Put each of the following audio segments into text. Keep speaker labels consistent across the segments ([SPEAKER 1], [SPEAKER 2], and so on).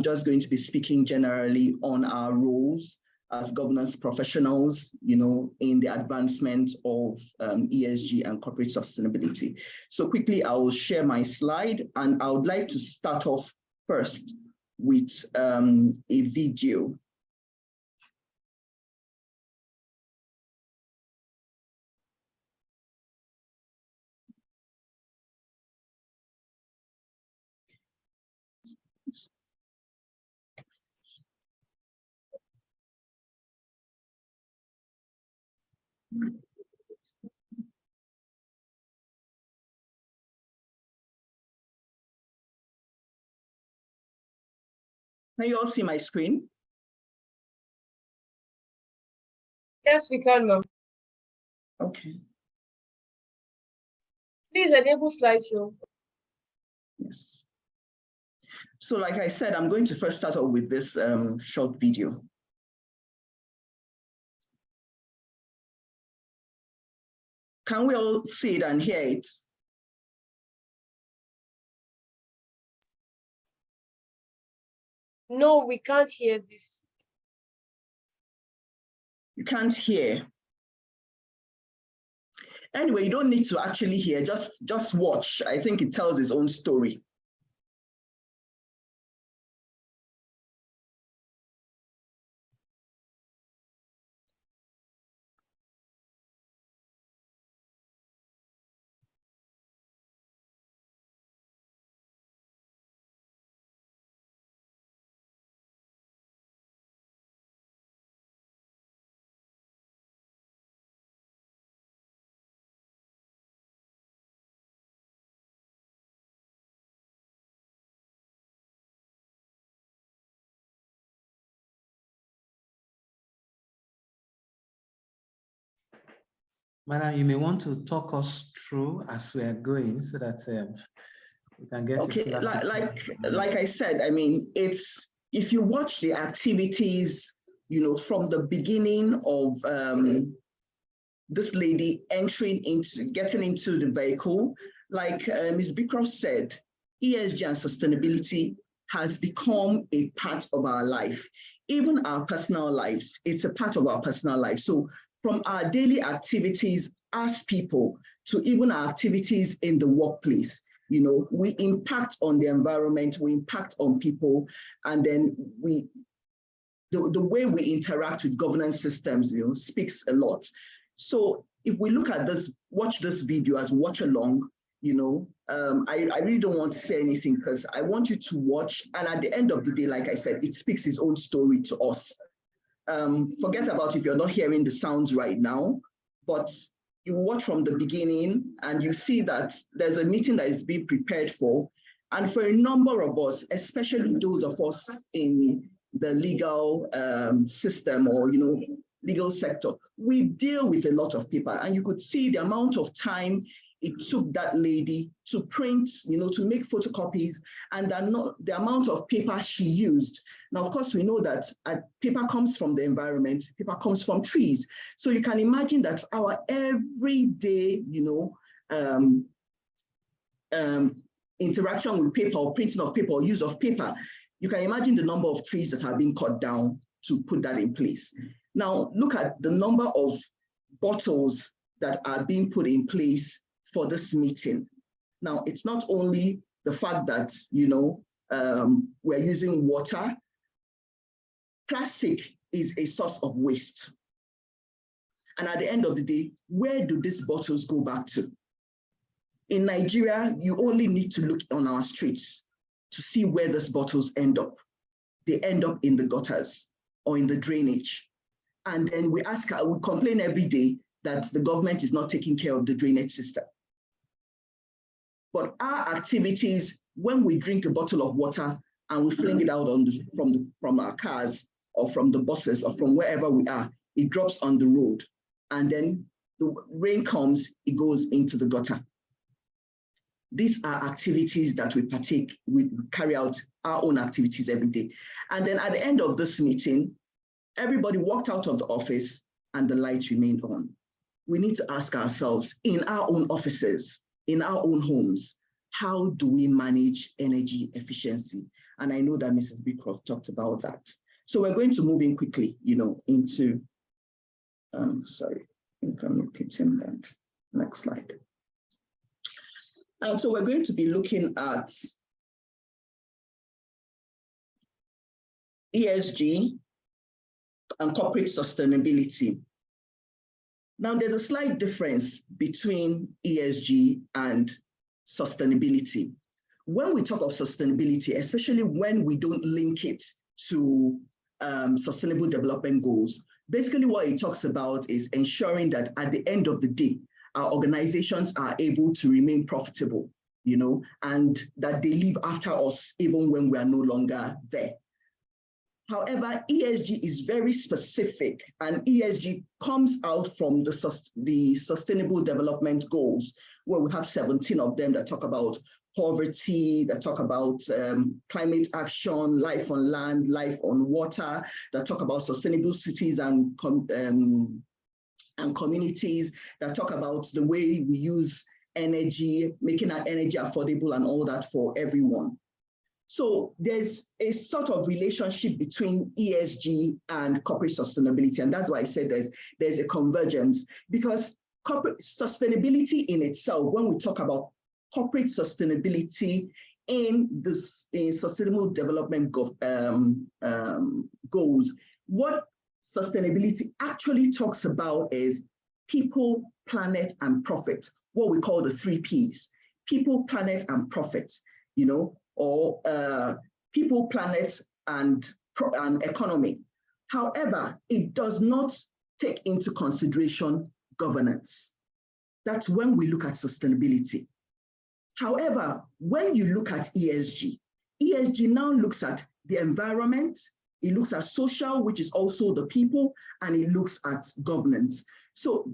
[SPEAKER 1] just going to be speaking generally on our roles as governance professionals, in the advancement of ESG and corporate sustainability. So quickly, I will share my slide, and I would like to start off first with a video. Can you all see my screen?
[SPEAKER 2] Yes, we can, ma'am.
[SPEAKER 1] Okay.
[SPEAKER 2] Please enable slideshow.
[SPEAKER 1] Yes. So like I said, I'm going to first start off with this short video. Can we all see it and hear it?
[SPEAKER 2] No, we can't hear this.
[SPEAKER 1] You can't hear. Anyway, you don't need to actually hear, just watch. I think it tells its own story.
[SPEAKER 3] Madam, you may want to talk us through as we are going so that we can get
[SPEAKER 1] okay. Like I said, I mean, it's if you watch the activities, from the beginning of this lady getting into the vehicle, like Ms. Beecroft said, ESG and sustainability has become a part of our life. Even our personal lives, it's a part of our personal life. So from our daily activities as people to even our activities in the workplace, we impact on the environment, we impact on people, and then the way we interact with governance systems, speaks a lot. So if we look at this, watch this video as watch along, I really don't want to say anything because I want you to watch. And at the end of the day, like I said, it speaks its own story to us. Forget about if you're not hearing the sounds right now, but you watch from the beginning and you see that there's a meeting that is being prepared for. And for a number of us, especially those of us in the legal system or, legal sector, we deal with a lot of people. And you could see the amount of time it took that lady to print, to make photocopies, and the amount of paper she used. Now, of course, we know that paper comes from the environment, paper comes from trees. So you can imagine that our everyday, interaction with paper or printing of paper or use of paper, you can imagine the number of trees that are being cut down to put that in place. Now, look at the number of bottles that are being put in place for this meeting. Now, it's not only the fact that, we're using water. Plastic is a source of waste. And at the end of the day, where do these bottles go back to? In Nigeria, you only need to look on our streets to see where these bottles end up. They end up in the gutters or in the drainage. And then we complain every day that the government is not taking care of the drainage system. But our activities, when we drink a bottle of water and we fling it out from our cars or from the buses or from wherever we are, it drops on the road. And then the rain comes, it goes into the gutter. These are activities that we carry out our own activities every day. And then at the end of this meeting, everybody walked out of the office and the lights remained on. We need to ask ourselves in our own offices, in our own homes, how do we manage energy efficiency? And I know that Mrs. Beecroft talked about that. So we're going to move in quickly, into, sorry, I think I'm repeating that. Next slide. So we're going to be looking at ESG and corporate sustainability. Now, there's a slight difference between ESG and sustainability. When we talk of sustainability, especially when we don't link it to sustainable development goals, basically what it talks about is ensuring that at the end of the day, our organizations are able to remain profitable, and that they live after us even when we are no longer there. However, ESG is very specific, and ESG comes out from the Sustainable Development Goals, where we have 17 of them that talk about poverty, that talk about climate action, life on land, life on water, that talk about sustainable cities and communities, that talk about the way we use energy, making our energy affordable and all that for everyone. So there's a sort of relationship between ESG and corporate sustainability. And that's why I said there's a convergence, because corporate sustainability in itself, when we talk about corporate sustainability in sustainable development goals, what sustainability actually talks about is people, planet, and profit, what we call the 3 Ps: people, planet, and profit, or people, planet, and economy. However, it does not take into consideration governance. That's when we look at sustainability. However, when you look at ESG now looks at the environment, it looks at social, which is also the people, and it looks at governance. So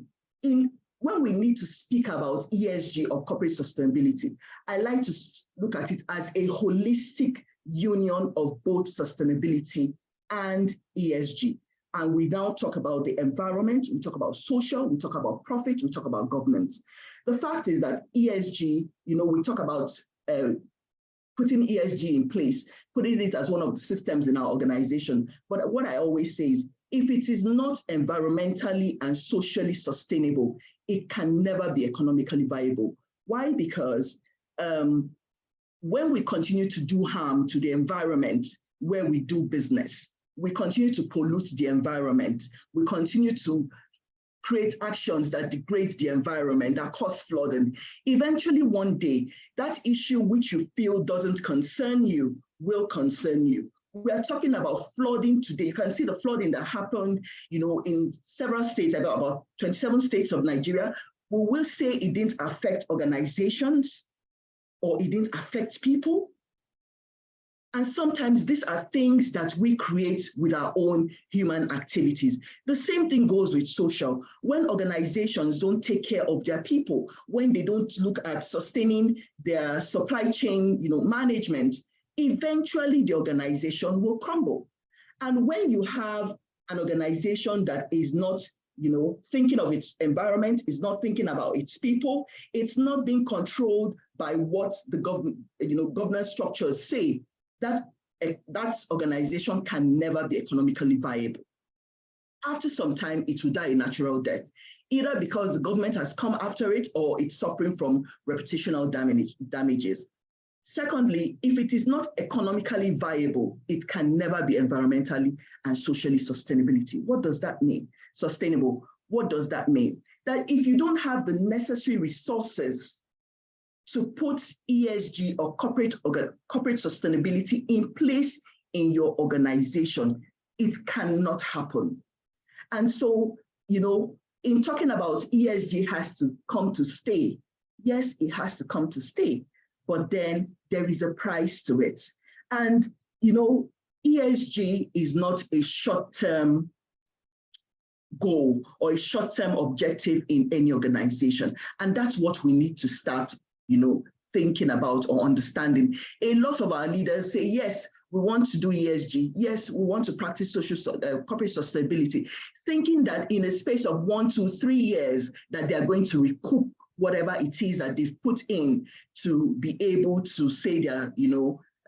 [SPEAKER 1] when we need to speak about ESG or corporate sustainability, I like to look at it as a holistic union of both sustainability and ESG. And we now talk about the environment, we talk about social, we talk about profit, we talk about governance. The fact is that ESG, we talk about putting ESG in place, putting it as one of the systems in our organization. But what I always say is, if it is not environmentally and socially sustainable, it can never be economically viable. Why? Because when we continue to do harm to the environment where we do business, we continue to pollute the environment, we continue to create actions that degrade the environment, that cause flooding, eventually one day, that issue which you feel doesn't concern you will concern you. We are talking about flooding today. You can see the flooding that happened, in several states, about 27 states of Nigeria. We will say it didn't affect organizations or it didn't affect people. And sometimes these are things that we create with our own human activities. The same thing goes with social. When organizations don't take care of their people, when they don't look at sustaining their supply chain, management, eventually the organization will crumble. And when you have an organization that is not, thinking of its environment, is not thinking about its people, it's not being controlled by what the governance structures say, that organization can never be economically viable. After some time, it will die a natural death, either because the government has come after it or it's suffering from reputational damages. Secondly, if it is not economically viable, it can never be environmentally and socially sustainability. What does that mean? Sustainable. What does that mean? That if you don't have the necessary resources to put ESG or corporate sustainability in place in your organization, it cannot happen. And so, in talking about ESG has to come to stay. Yes, it has to come to stay, but then there is a price to it. And, ESG is not a short-term goal or a short-term objective in any organization. And that's what we need to start, thinking about or understanding. A lot of our leaders say, yes, we want to do ESG. Yes, we want to practice corporate sustainability, thinking that in a space of 1, 2, 3 years that they are going to recoup whatever it is that they've put in to be able to say their,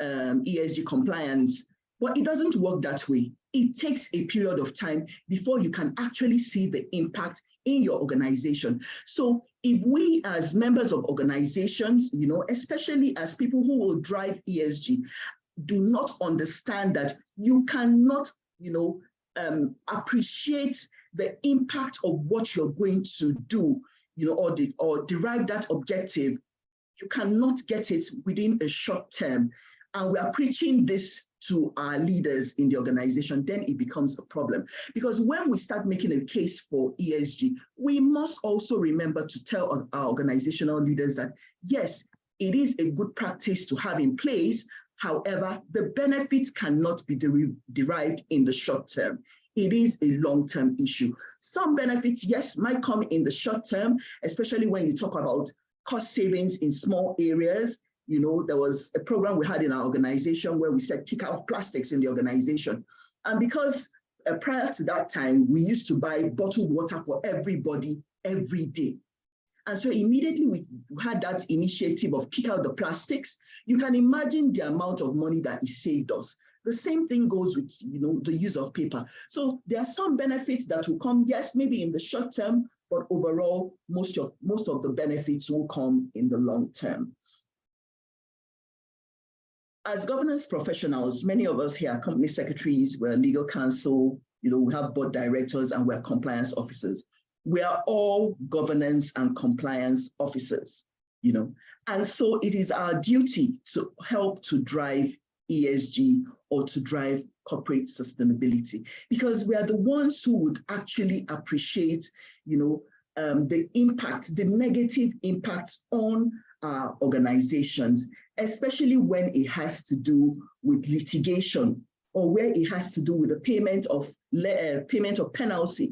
[SPEAKER 1] ESG compliance. But it doesn't work that way. It takes a period of time before you can actually see the impact in your organization. So if we as members of organizations, especially as people who will drive ESG, do not understand that you cannot, appreciate the impact of what you're going to do, or derive that objective, you cannot get it within a short term. And we are preaching this to our leaders in the organization, then it becomes a problem. Because when we start making a case for ESG, we must also remember to tell our organizational leaders that, yes, it is a good practice to have in place. However, the benefits cannot be derived in the short term. It is a long-term issue. Some benefits, yes, might come in the short term, especially when you talk about cost savings in small areas. There was a program we had in our organization where we said kick out plastics in the organization. And because prior to that time, we used to buy bottled water for everybody every day. And so immediately we had that initiative of kick out the plastics. You can imagine the amount of money that it saved us. The same thing goes with the use of paper. So there are some benefits that will come, yes, maybe in the short term, but overall, most of the benefits will come in the long term. As governance professionals, many of us here are company secretaries, we're legal counsel, we have board directors, and we're compliance officers. We are all governance and compliance officers, and so it is our duty to help to drive ESG or to drive corporate sustainability, because we are the ones who would actually appreciate, the impact, the negative impact on our organizations, especially when it has to do with litigation or where it has to do with the payment of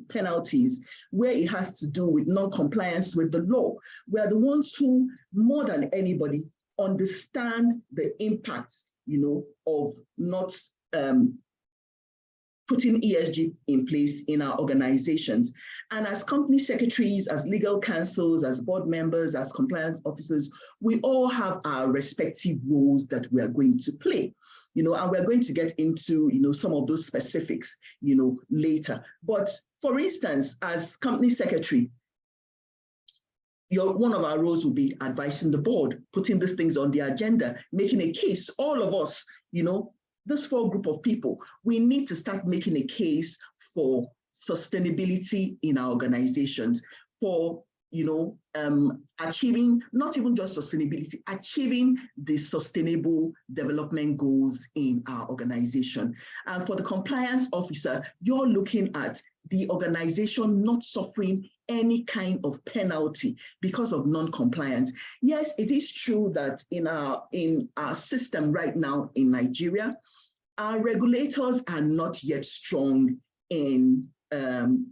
[SPEAKER 1] penalties, where it has to do with non-compliance with the law. We are the ones who, more than anybody, understand the impact, of not putting ESG in place in our organizations. And as company secretaries, as legal counsels, as board members, as compliance officers, we all have our respective roles that we are going to play, and we're going to get into, some of those specifics, later. But for instance, as company secretary, one of our roles will be advising the board, putting these things on the agenda, making a case. All of us, this full group of people, we need to start making a case for sustainability in our organizations, for achieving not even just sustainability, achieving the sustainable development goals in our organization. And for the compliance officer, you're looking at the organization not suffering any kind of penalty because of non-compliance. Yes, it is true that in our system right now in Nigeria, our regulators are not yet strong in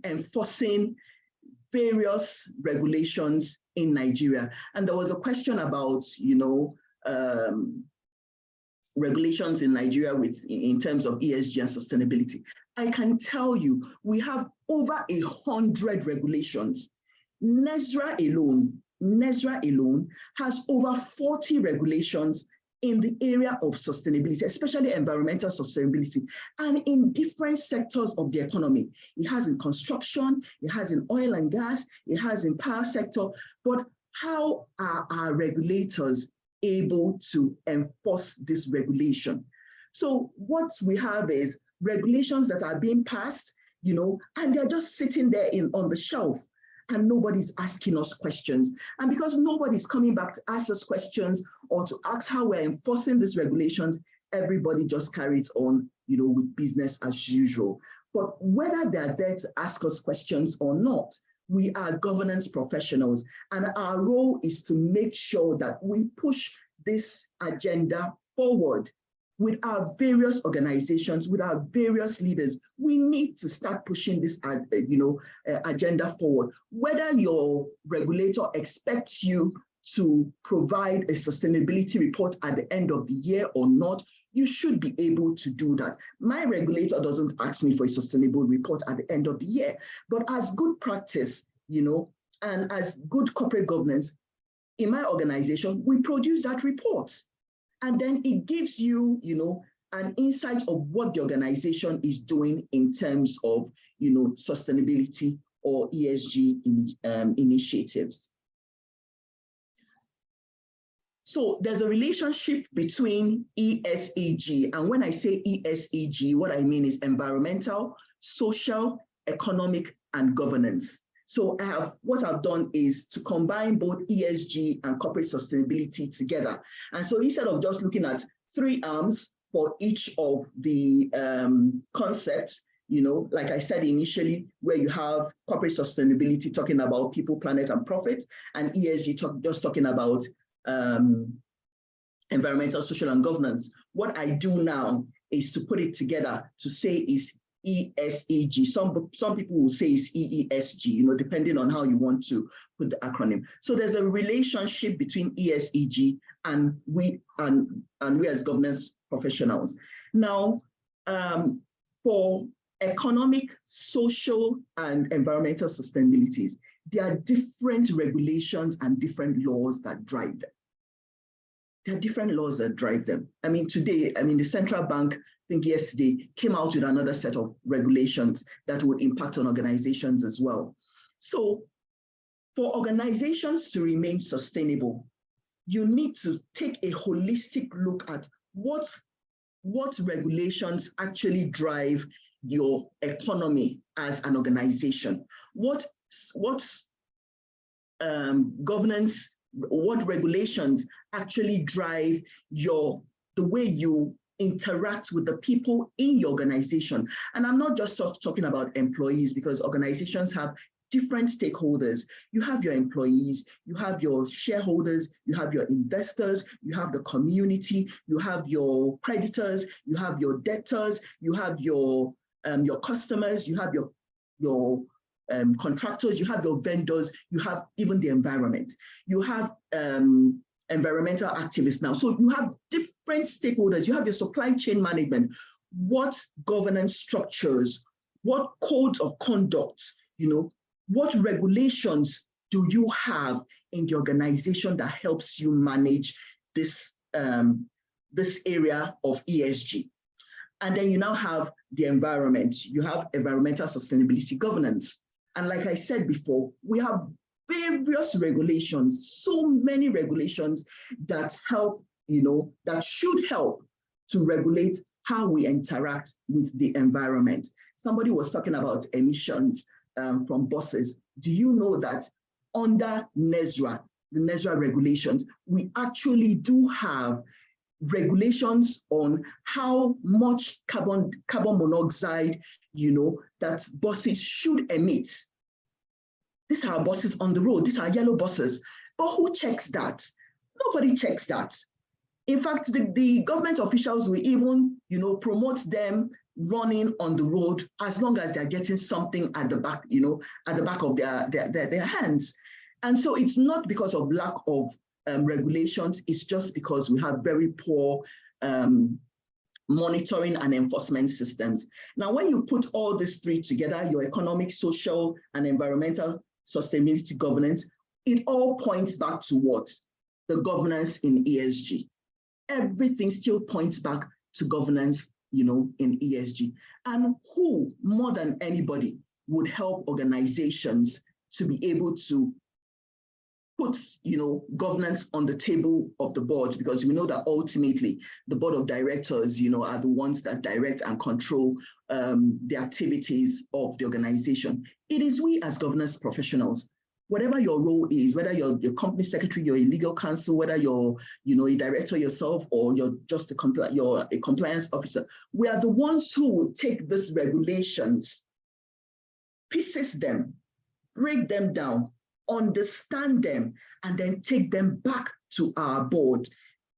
[SPEAKER 1] enforcing various regulations in Nigeria. And there was a question about, regulations in Nigeria in terms of ESG and sustainability. I can tell you, we have over 100 regulations. NESRA alone has over 40 regulations in the area of sustainability, especially environmental sustainability, and in different sectors of the economy. It has in construction, it has in oil and gas, it has in power sector, but how are our regulators able to enforce this regulation? So what we have is regulations that are being passed, and they're just sitting there on the shelf, and nobody's asking us questions. And because nobody's coming back to ask us questions or to ask how we're enforcing these regulations, everybody just carries on, with business as usual. But whether they're there to ask us questions or not, we are governance professionals, and our role is to make sure that we push this agenda forward with our various organizations, with our various leaders. We need to start pushing this, agenda forward. Whether your regulator expects you to provide a sustainability report at the end of the year or not, you should be able to do that. My regulator doesn't ask me for a sustainable report at the end of the year, but as good practice, And as good corporate governance, in my organization, we produce that report. And then it gives you, an insight of what the organization is doing in terms of, sustainability or ESG initiatives. So there's a relationship between ESG, and when I say ESG, what I mean is environmental, social, economic, and governance. So what I've done is to combine both ESG and corporate sustainability together. And so instead of just looking at 3 arms for each of the concepts, like I said initially, where you have corporate sustainability talking about people, planet, and profit, and ESG just talking about environmental, social, and governance. What I do now is to put it together to say is ESG. Some people will say it's EESG, depending on how you want to put the acronym. So there's a relationship between ESG and we as governance professionals. Now, for economic, social, and environmental sustainabilities, there are different regulations and different laws that drive them. There are different laws that drive them. I mean, today, the central bank, I think yesterday, came out with another set of regulations that would impact on organizations as well. So for organizations to remain sustainable, you need to take a holistic look at what regulations actually drive your economy as an organization. What governance, what regulations actually drive the way you interact with the people in your organization. And I'm not just talking about employees, because organizations have different stakeholders. You have your employees, you have your shareholders, you have your investors, you have the community, you have your creditors, you have your debtors, you have your customers, you have your contractors, you have your vendors, you have even the environment. You have environmental activists now. So you have different stakeholders. You have your supply chain management. What governance structures, what codes of conduct, what regulations do you have in the organization that helps you manage this area of ESG? And then you now have the environment. You have environmental sustainability governance. And like I said before, we have various regulations, so many regulations that help, that should help to regulate how we interact with the environment. Somebody was talking about emissions from buses. Do you know that under NESRA, the NESRA regulations, we actually do have regulations on how much carbon monoxide, that buses should emit. These are buses on the road. These are yellow buses. But who checks that? Nobody checks that. In fact, the government officials will even, promote them running on the road as long as they're getting something at the back, at the back of their hands. And so it's not because of lack of regulations, it's just because we have very poor monitoring and enforcement systems. Now, when you put all these 3 together, your economic, social, and environmental sustainability governance, it all points back to what? The governance in ESG. Everything still points back to governance, in ESG. And who, more than anybody, would help organizations to be able to put, governance on the table of the board, because we know that ultimately the board of directors, are the ones that direct and control the activities of the organization. It is we as governance professionals, whatever your role is, whether you're your company secretary, you're a legal counsel, whether you're, a director yourself, or you're just a compliance officer, we are the ones who will take these regulations, pieces them, break them down, understand them, and then take them back to our board,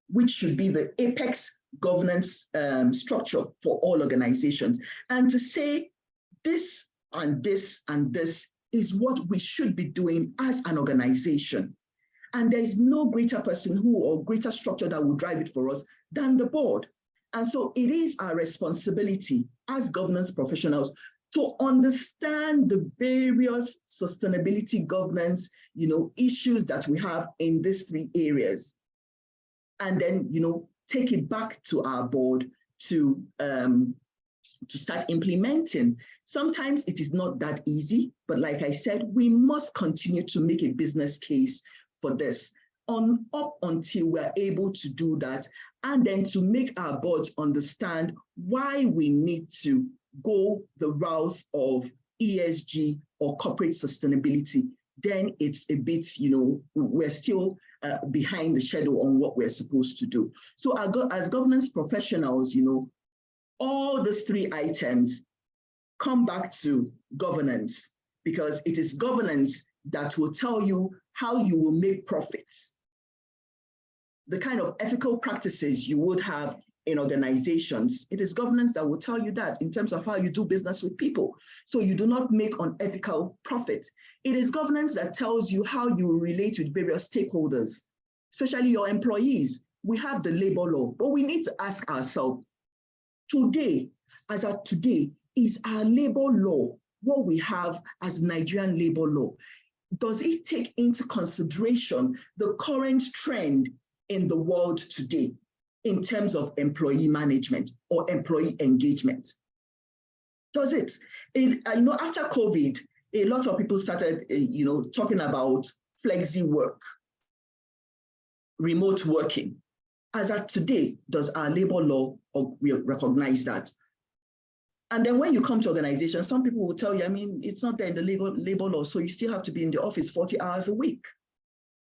[SPEAKER 1] which should be the apex governance structure for all organizations. And to say this and this and this is what we should be doing as an organization. And there is no greater person or greater structure that will drive it for us than the board. And so it is our responsibility as governance professionals to understand the various sustainability governance, issues that we have in these 3 areas. And then, take it back to our board to start implementing. Sometimes it is not that easy, but like I said, we must continue to make a business case for this up until we're able to do that, and then to make our boards understand why we need to go the route of ESG or corporate sustainability. Then it's a bit, we're still behind the shadow on what we're supposed to do. So as governance professionals, all those 3 items come back to governance, because it is governance that will tell you how you will make profits, the kind of ethical practices you would have in organizations. It is governance that will tell you that in terms of how you do business with people, so you do not make unethical profit. It is governance that tells you how you relate with various stakeholders, especially your employees. We have the labor law, but we need to ask ourselves, today, as of today, is our labor law, what we have as Nigerian labor law, does it take into consideration the current trend in the world today in terms of employee management or employee engagement? Does it? After COVID, a lot of people started, talking about flexi work, remote working. As of today, does our labor law recognize that? And then when you come to organizations, some people will tell you, it's not there in the labor law, so you still have to be in the office 40 hours a week.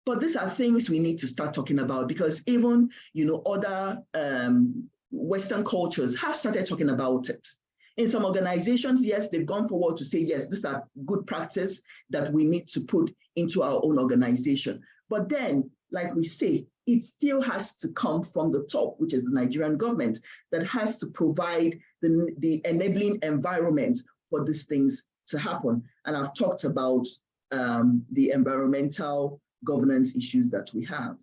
[SPEAKER 1] But these are things we need to start talking about, because even, other Western cultures have started talking about it. In some organizations, yes, they've gone forward to say, yes, these are good practice that we need to put into our own organization. But then, like we say, it still has to come from the top, which is the Nigerian government, that has to provide the enabling environment for these things to happen. And I've talked about the environmental governance issues that we have.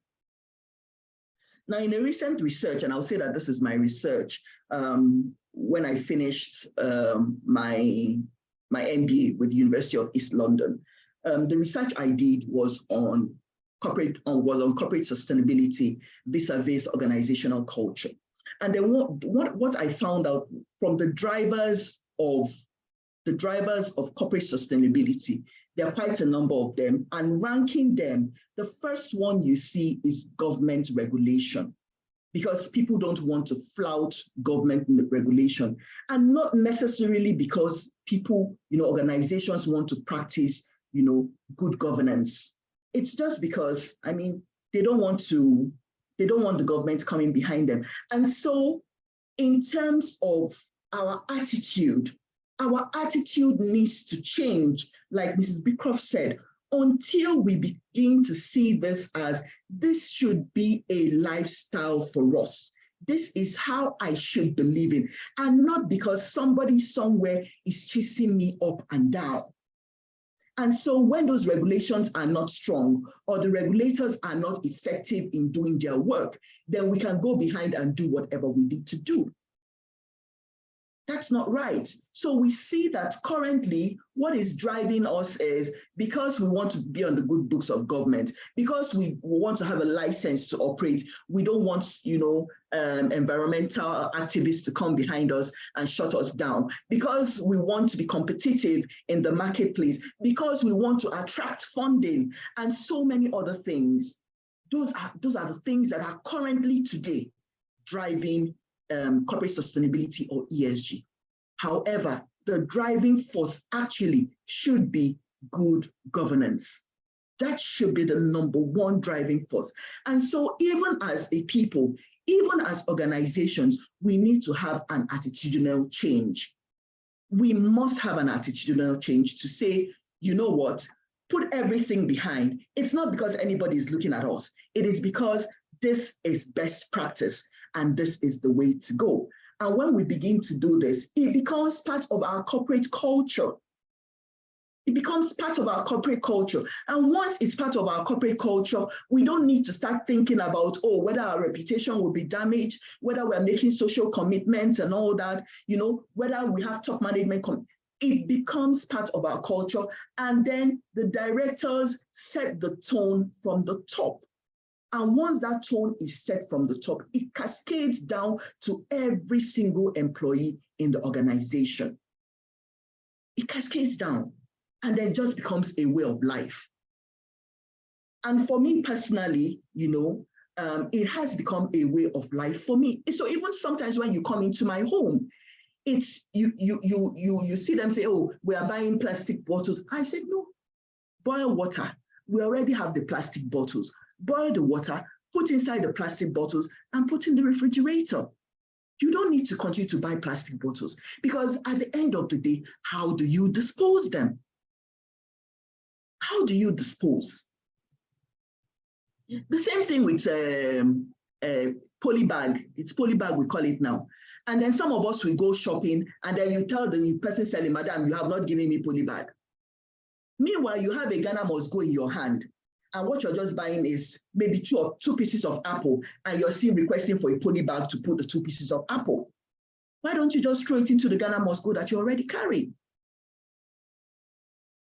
[SPEAKER 1] Now, in a recent research, and I'll say that this is my research, when I finished my MBA with the University of East London, the research I did was on corporate sustainability vis-a-vis organizational culture. And then what I found out from the drivers of corporate sustainability, there are quite a number of them, and ranking them, the first one you see is government regulation, because people don't want to flout government regulation, and not necessarily because people, organizations want to practice, good governance. It's just because, they don't want the government coming behind them. And so in terms of our attitude needs to change, like Mrs. Beecroft said, until we begin to see this as, this should be a lifestyle for us. This is how I should be living, and not because somebody somewhere is chasing me up and down. And so when those regulations are not strong, or the regulators are not effective in doing their work, then we can go behind and do whatever we need to do. That's not right. So we see that currently what is driving us is because we want to be on the good books of government, because we want to have a license to operate. We don't want, environmental activists to come behind us and shut us down, because we want to be competitive in the marketplace, because we want to attract funding, and so many other things. Those are the things that are currently today driving corporate sustainability or ESG. However, the driving force actually should be good governance. That should be the #1 driving force. And so even as a people, even as organizations, we need to have an attitudinal change. We must have an attitudinal change to say, you know what, put everything behind. It's not because anybody is looking at us. It is because this is best practice and this is the way to go. And when we begin to do this, it becomes part of our corporate culture. It becomes part of our corporate culture. And once it's part of our corporate culture, we don't need to start thinking about, whether our reputation will be damaged, whether we're making social commitments and all that, whether we have top management. It becomes part of our culture. And then the directors set the tone from the top. And once that tone is set from the top, it cascades down to every single employee in the organization. It cascades down and then just becomes a way of life. And for me personally, it has become a way of life for me. So even sometimes when you come into my home, it's you see them say, oh, we are buying plastic bottles. I said, no, boil water. We already have the plastic bottles. Boil the water, put inside the plastic bottles and put in the refrigerator. You don't need to continue to buy plastic bottles because at the end of the day, how do you dispose them? How do you dispose? The same thing with poly bag. It's poly bag, we call it now. And then some of us will go shopping and then you tell the person selling, madam, you have not given me poly bag. Meanwhile, you have a Ghana must go in your hand. And what you're just buying is maybe two pieces of apple, and you're still requesting for a poly bag to put the 2 pieces of apple. Why don't you just throw it into the Ghana must go that you already carry?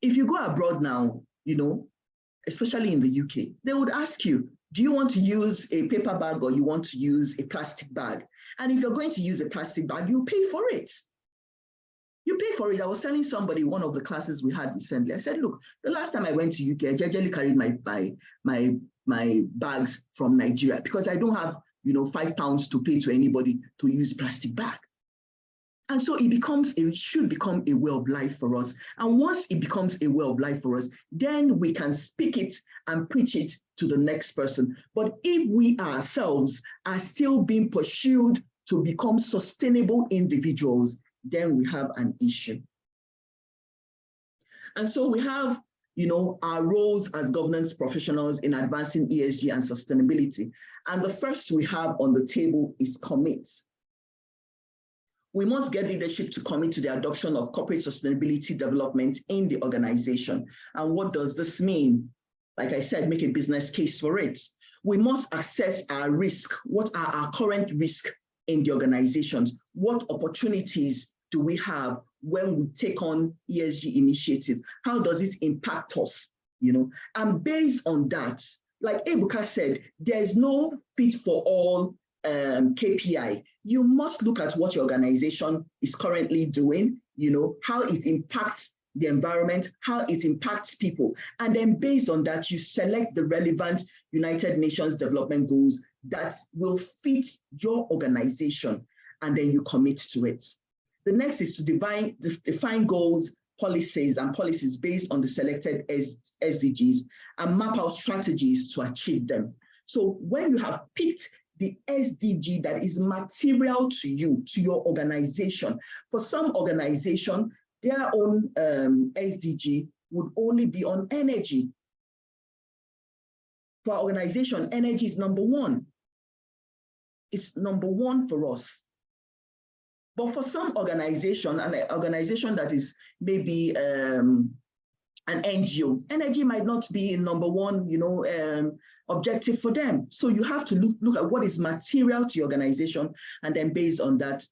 [SPEAKER 1] If you go abroad now, especially in the UK, they would ask you, do you want to use a paper bag or you want to use a plastic bag? And if you're going to use a plastic bag, you pay for it. You pay for it. I was telling somebody, one of the classes we had recently, I said, look, the last time I went to UK, I generally carried my bags from Nigeria because I don't have, £5 to pay to anybody to use plastic bag. And so it should become a way of life for us. And once it becomes a way of life for us, then we can speak it and preach it to the next person. But if we ourselves are still being pursued to become sustainable individuals, then we have an issue. And so we have, our roles as governance professionals in advancing ESG and sustainability. And the first we have on the table is commit. We must get leadership to commit to the adoption of corporate sustainability development in the organization. And what does this mean? Like I said, make a business case for it. We must assess our risk. What are our current risks in the organizations? What opportunities do we have when we take on ESG initiative? How does it impact us? And based on that, like Ebuka said, there's no fit for all KPI. You must look at what your organization is currently doing, how it impacts the environment, how it impacts people. And then based on that, you select the relevant United Nations development goals that will fit your organization, and then you commit to it. The next is to define goals, policies based on the selected SDGs and map out strategies to achieve them. So when you have picked the SDG that is material to you, to your organization, for some organization, their own SDG would only be on energy. For our organization, energy is number one. It's number one for us. But for some organization, an organization that is maybe an NGO, energy might not be number one, objective for them. So you have to look at what is material to your organization, and then based on that,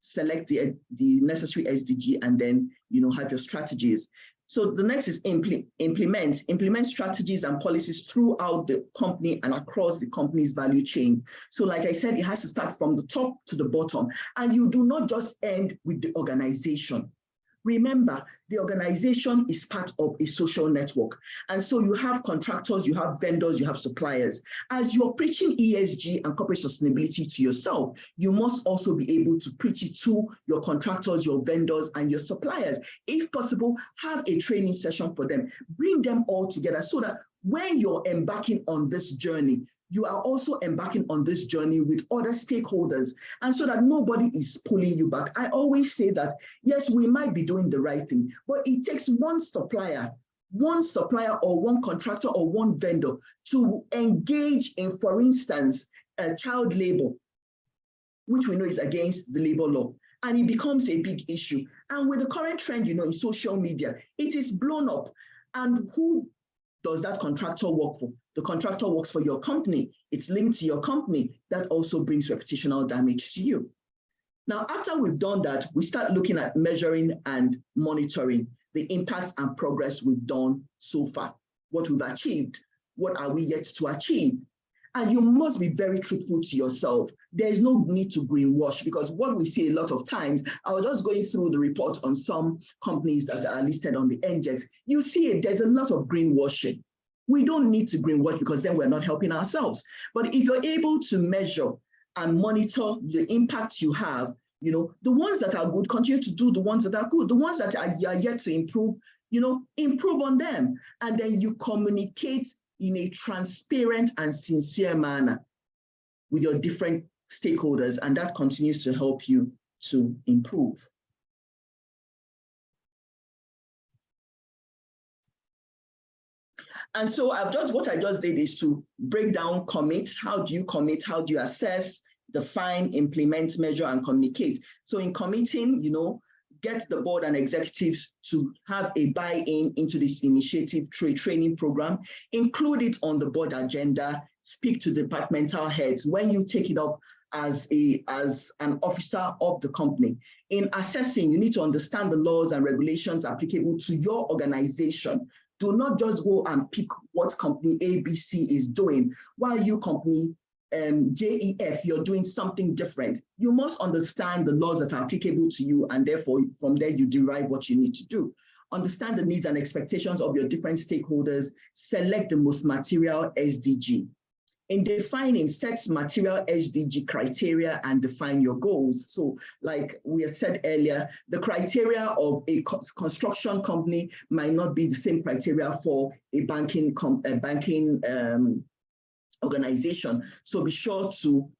[SPEAKER 1] select the necessary SDG, and then have your strategies. So the next is implement strategies and policies throughout the company and across the company's value chain. So like I said, it has to start from the top to the bottom, and you do not just end with the organization. Remember, the organization is part of a social network. And so you have contractors, you have vendors, you have suppliers. As you're preaching ESG and corporate sustainability to yourself, you must also be able to preach it to your contractors, your vendors, and your suppliers. If possible, have a training session for them. Bring them all together so that when you're embarking on this journey, you are also embarking on this journey with other stakeholders, and so that nobody is pulling you back. I always say that, yes, we might be doing the right thing, but it takes one supplier or one contractor or one vendor to engage in, for instance, child labor, which we know is against the labor law, and it becomes a big issue. And with the current trend, in social media, it is blown up. And who does that contractor work for? The contractor works for your company. It's linked to your company. That also brings reputational damage to you. Now, after we've done that, we start looking at measuring and monitoring the impacts and progress we've done so far, what we've achieved, what are we yet to achieve. And you must be very truthful to yourself. There is no need to greenwash, because what we see a lot of times, I was just going through the report on some companies that are listed on the NGEX. You see it, there's a lot of greenwashing. We don't need to greenwash, because then we're not helping ourselves. But if you're able to measure and monitor the impact you have, you know, the ones that are good, continue to do the ones that are good. The ones that are yet to improve, you know, improve on them. And then you communicate in a transparent and sincere manner with your different stakeholders, and that continues to help you to improve. And so what I just did is to break down commit. How do you commit? How do you assess, define, implement, measure, and communicate? So in committing, you know, get the board and executives to have a buy-in into this initiative training program, include it on the board agenda, speak to departmental heads when you take it up as an officer of the company. In assessing, you need to understand the laws and regulations applicable to your organization. Do not just go and pick what company ABC is doing while you company JEF, you're doing something different. You must understand the laws that are applicable to you, and therefore from there you derive what you need to do. Understand the needs and expectations of your different stakeholders. Select the most material SDG. In defining, set material SDG criteria and define your goals. So like we had said earlier, the criteria of a construction company might not be the same criteria for a banking organization. So be sure to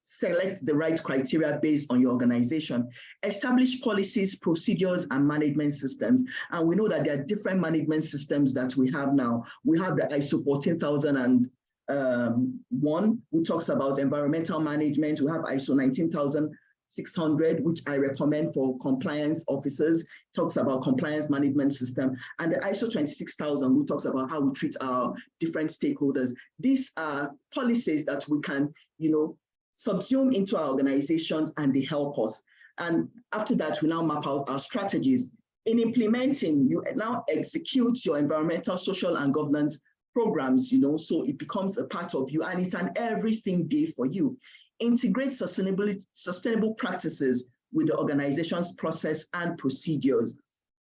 [SPEAKER 1] select the right criteria based on your organization. Establish policies, procedures, and management systems. And we know that there are different management systems that we have now. We have the ISO 14001, which talks about environmental management. We have ISO 19600, which I recommend for compliance officers, talks about compliance management system, and the ISO 26000, which talks about how we treat our different stakeholders. These are policies that we can, you know, subsume into our organizations, and they help us. And after that, we now map out our strategies. In implementing, you now execute your environmental, social, and governance programs, you know, so it becomes a part of you, and it's an everything day for you. Integrate sustainable practices with the organization's process and procedures.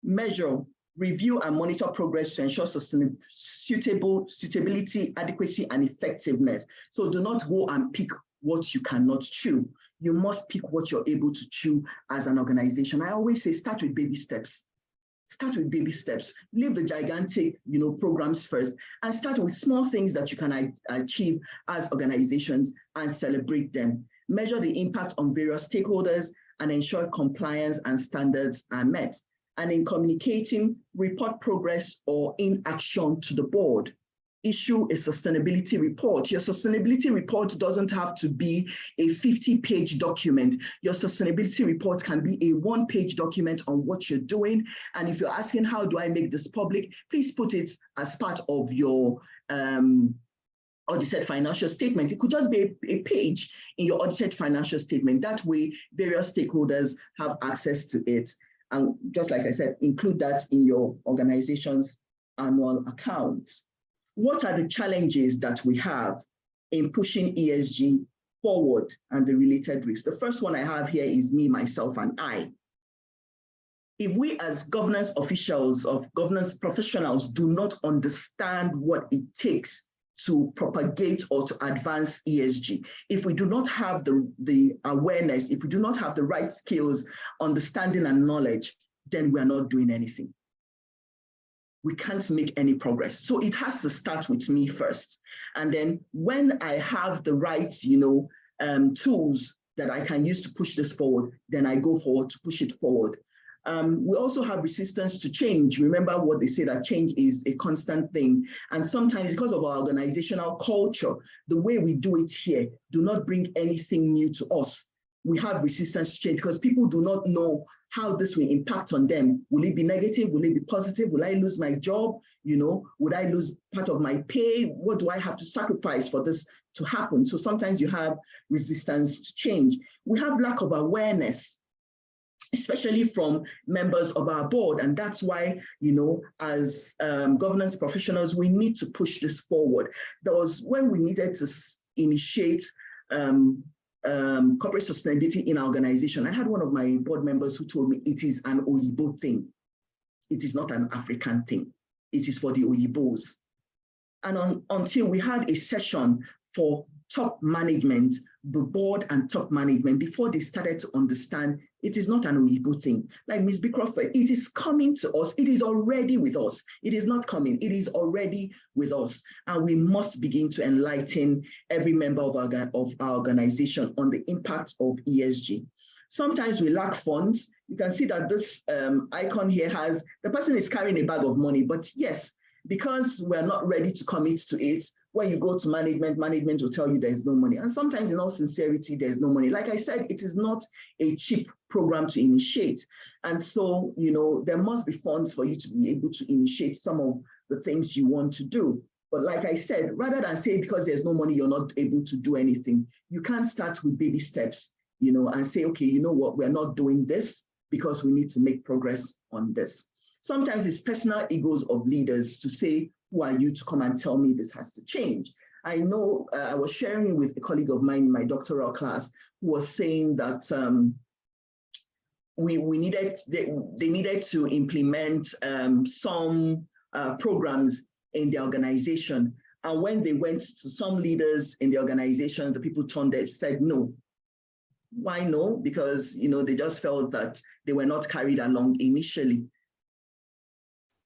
[SPEAKER 1] Measure, review, and monitor progress to ensure suitability, adequacy, and effectiveness. So do not go and pick what you cannot chew. You must pick what you're able to chew as an organization. I always say, start with baby steps. Start with baby steps. Leave the gigantic, you know, programs first, and start with small things that you can achieve as organizations and celebrate them. Measure the impact on various stakeholders and ensure compliance and standards are met. And in communicating, report progress or inaction to the board. Issue a sustainability report. Your sustainability report doesn't have to be a 50-page document. Your sustainability report can be a 1-page document on what you're doing. And if you're asking, how do I make this public? Please put it as part of your audited financial statement. It could just be a page in your audited financial statement. That way, various stakeholders have access to it. And just like I said, include that in your organization's annual accounts. What are the challenges that we have in pushing ESG forward and the related risks? The first one I have here is me, myself, and I. If we as governance officials, governance professionals do not understand what it takes to propagate or to advance ESG, if we do not have the awareness, if we do not have the right skills, understanding, and knowledge, then we are not doing anything. We can't make any progress. So it has to start with me first. And then when I have the right, you know, tools that I can use to push this forward, then I go forward to push it forward. We also have resistance to change. Remember what they say, that change is a constant thing. And sometimes because of our organizational culture, the way we do it here, do not bring anything new to us. we have resistance to change because people do not know how this will impact on them. Will it be negative? Will it be positive? Will I lose my job? You know, would I lose part of my pay? What do I have to sacrifice for this to happen? So sometimes you have resistance to change. We have lack of awareness, especially from members of our board. And that's why, you know, as governance professionals, we need to push this forward. There was when we needed to initiate corporate sustainability in our organization. I had one of my board members who told me it is an Oyibo thing. It is not an African thing. It is for the Oyibos. And until we had a session for top management, the board and top management, before they started to understand it is not an Oyibo thing. Like Ms. Beecroft, it is coming to us. It is already with us. It is not coming. It is already with us. And we must begin to enlighten every member of our organization on the impact of ESG. Sometimes we lack funds. You can see that this icon here has, the person is carrying a bag of money, but yes, because we're not ready to commit to it, when you go to management, management will tell you there is no money. And sometimes in all sincerity, there is no money. Like I said, it is not a cheap program to initiate. And so, you know, there must be funds for you to be able to initiate some of the things you want to do. But like I said, rather than say because there's no money, you're not able to do anything, you can't start with baby steps, you know, and say, okay, you know what, we're not doing this because we need to make progress on this. Sometimes it's personal egos of leaders to say, who are you to come and tell me this has to change? I know I was sharing with a colleague of mine in my doctoral class who was saying that they needed to implement some programs in the organization. And when they went to some leaders in the organization, the people said no. Why no? Because, you know, they just felt that they were not carried along initially.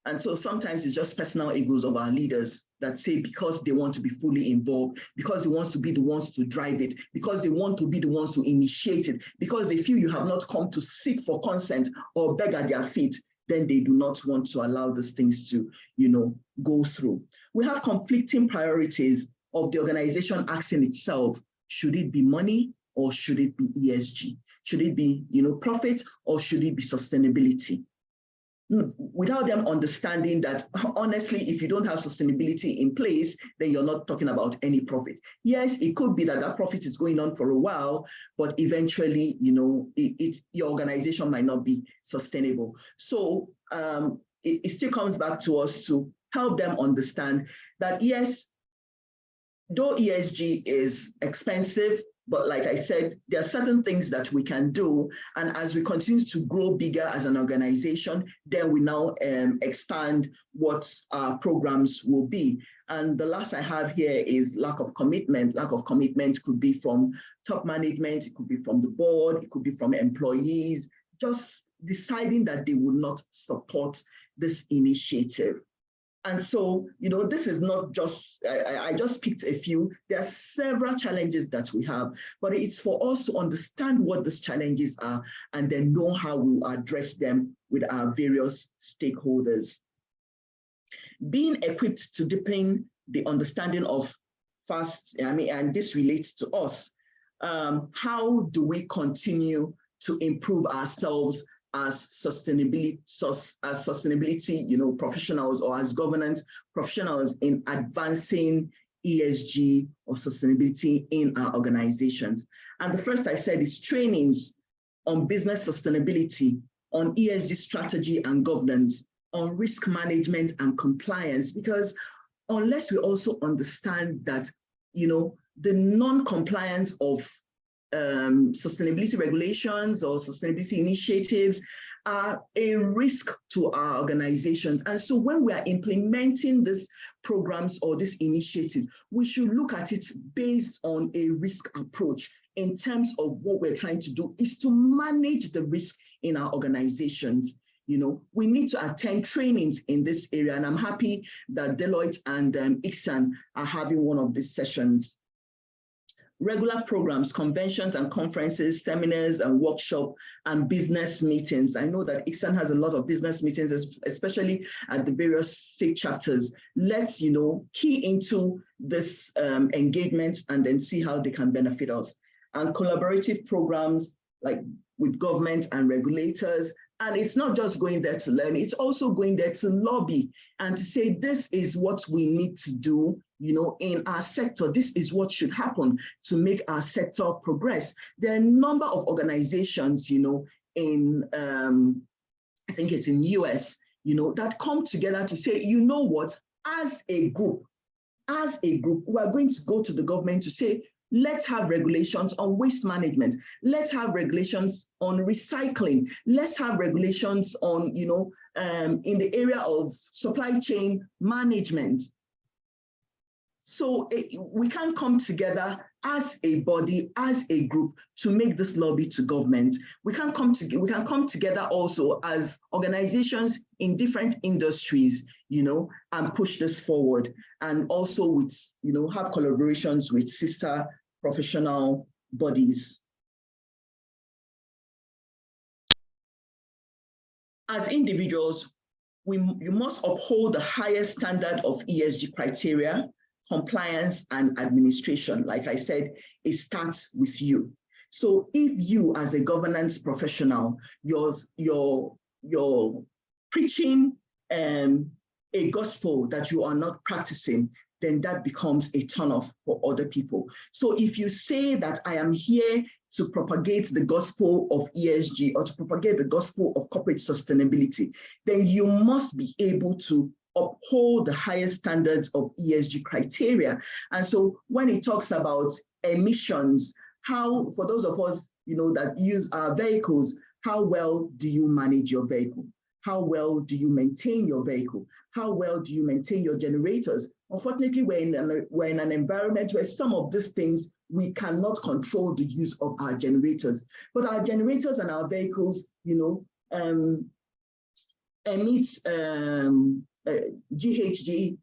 [SPEAKER 1] And so sometimes it's just personal egos of our leaders that say because they want to be fully involved, because they want to be the ones to drive it, because they want to be the ones to initiate it, because they feel you have not come to seek for consent or beg at their feet, then they do not want to allow these things to, you know, go through. We have conflicting priorities of the organization asking itself, should it be money or should it be ESG? Should it be, you know, profit or should it be sustainability? Without them understanding that, honestly, if you don't have sustainability in place, then you're not talking about any profit. Yes, it could be that that profit is going on for a while, but eventually, you know, your organization might not be sustainable. So it still comes back to us to help them understand that, yes, though ESG is expensive, but like I said, there are certain things that we can do. And as we continue to grow bigger as an organization, then we now expand what our programs will be. And the last I have here is lack of commitment. Lack of commitment could be from top management, it could be from the board, it could be from employees, just deciding that they would not support this initiative. And so, you know, this is not just, I just picked a few. There are several challenges that we have, but it's for us to understand what these challenges are and then know how we'll address them with our various stakeholders. Being equipped to deepen the understanding of and this relates to us, how do we continue to improve ourselves as sustainability, you know, professionals or as governance professionals in advancing ESG or sustainability in our organizations? And the first I said is trainings on business sustainability, on ESG strategy and governance, on risk management and compliance, because unless we also understand that, you know, the non-compliance of sustainability regulations or sustainability initiatives are a risk to our organization. And so when we are implementing these programs or this initiative, we should look at it based on a risk approach in terms of what we're trying to do is to manage the risk in our organizations. You know, we need to attend trainings in this area, and I'm happy that Deloitte and ICSAN are having one of these sessions. Regular programs, conventions and conferences, seminars and workshops, and business meetings. I know that ICSAN has a lot of business meetings, especially at the various state chapters. Let's, you know, key into this engagement and then see how they can benefit us. and collaborative programs like with government and regulators. And it's not just going there to learn, it's also going there to lobby and to say, this is what we need to do, in our sector. This is what should happen to make our sector progress. There are a number of organizations, in, I think it's in the US, that come together to say, what, as a group, we're going to go to the government to say, let's have regulations on waste management. Let's have regulations on recycling. Let's have regulations on, in the area of supply chain management. So we can come together as a body, as a group, to make this lobby to government. We can come together also as organizations in different industries, and push this forward. And also with, have collaborations with sister professional bodies. As individuals, you must uphold the highest standard of ESG criteria, compliance, and administration. Like I said, it starts with you. So if you, as a governance professional, you're preaching a gospel that you are not practicing, then that becomes a turnoff for other people. So if you say that I am here to propagate the gospel of ESG or to propagate the gospel of corporate sustainability, then you must be able to uphold the highest standards of ESG criteria. And so when it talks about emissions, how, for those of us, that use our vehicles, how well do you manage your vehicle? How well do you maintain your vehicle? How well do you maintain your generators? Unfortunately, we're in an environment where some of these things, we cannot control the use of our generators. But our generators and our vehicles, emit GHG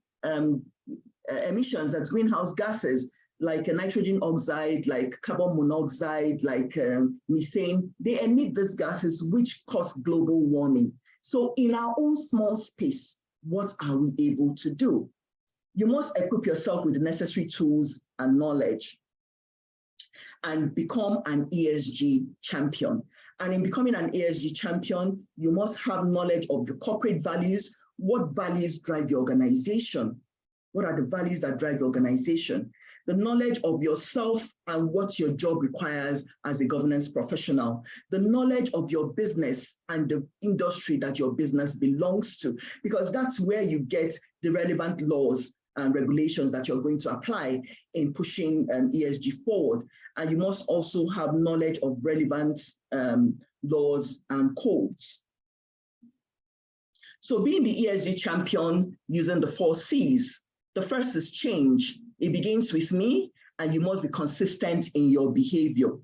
[SPEAKER 1] emissions, that's greenhouse gases, like nitrogen oxide, like carbon monoxide, like methane. They emit these gases which cause global warming. So in our own small space, what are we able to do? You must equip yourself with the necessary tools and knowledge and become an ESG champion. And in becoming an ESG champion, you must have knowledge of your corporate values. What values drive your organization? What are the values that drive your organization? The knowledge of yourself and what your job requires as a governance professional. The knowledge of your business and the industry that your business belongs to, because that's where you get the relevant laws and regulations that you're going to apply in pushing ESG forward. And you must also have knowledge of relevant laws and codes. So being the ESG champion using the 4 C's, the first is change. It begins with me, and you must be consistent in your behavior.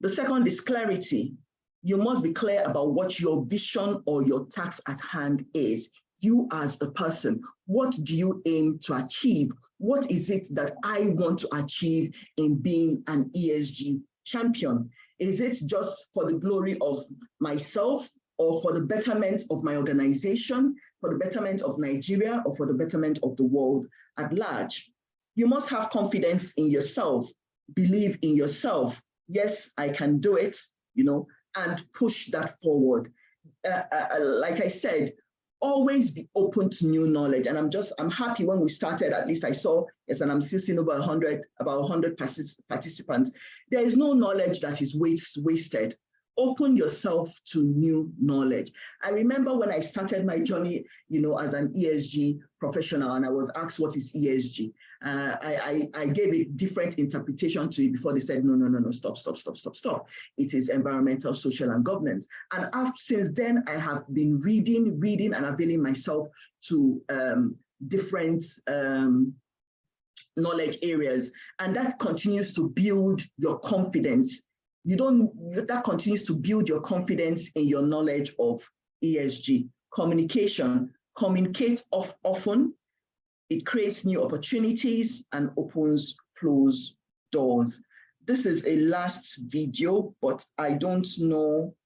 [SPEAKER 1] The second is clarity. You must be clear about what your vision or your task at hand is. You as a person, what do you aim to achieve? What is it that I want to achieve in being an ESG champion? Is it just for the glory of myself, or for the betterment of my organization, for the betterment of Nigeria, or for the betterment of the world at large? You must have confidence in yourself, believe in yourself. Yes, I can do it, and push that forward. Like I said, always be open to new knowledge. And I'm happy when we started, at least I saw, yes, and I'm still seeing about 100 participants. There is no knowledge that is wasted. Open yourself to new knowledge. I remember when I started my journey, as an ESG professional, and I was asked, what is ESG? I gave a different interpretation to it before they said, no, stop. It is environmental, social, and governance. And since then, I have been reading and availing myself to different knowledge areas. And that continues to build your confidence. That continues to build your confidence in your knowledge of ESG. Communication. Communicate often. It creates new opportunities and opens closed doors. This is a last video, but I don't know